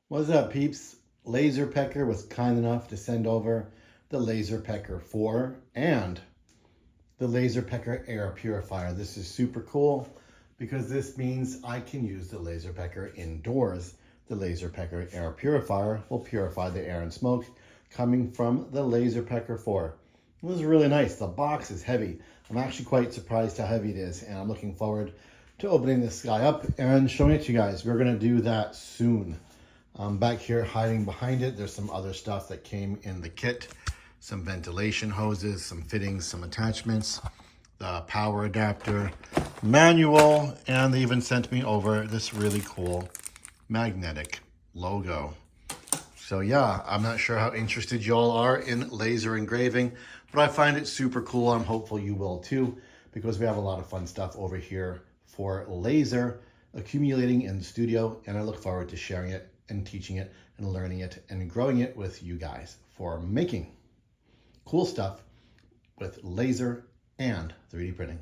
What's up, peeps? Laser Pecker was kind enough to send over the LP4 and the Laser Pecker air purifier. This is super cool because this means I can use the Laser Pecker indoors. The Laser Pecker air purifier will purify the air and smoke coming from the LP4. It was really nice. The box is heavy. I'm actually quite surprised how heavy it is, and I'm looking forward to opening this guy up and showing it to you guys. We're going to do that soon. Back here hiding behind it, there's some other stuff that came in the kit. Some ventilation hoses, some fittings, some attachments, the power adapter, manual, and they even sent me over this really cool magnetic logo. So yeah, I'm not sure how interested y'all are in laser engraving, but I find it super cool. I'm hopeful you will too, because we have a lot of fun stuff over here for laser accumulating in the studio, and I look forward to sharing it and teaching it and learning it and growing it with you guys for making cool stuff with laser and 3D printing.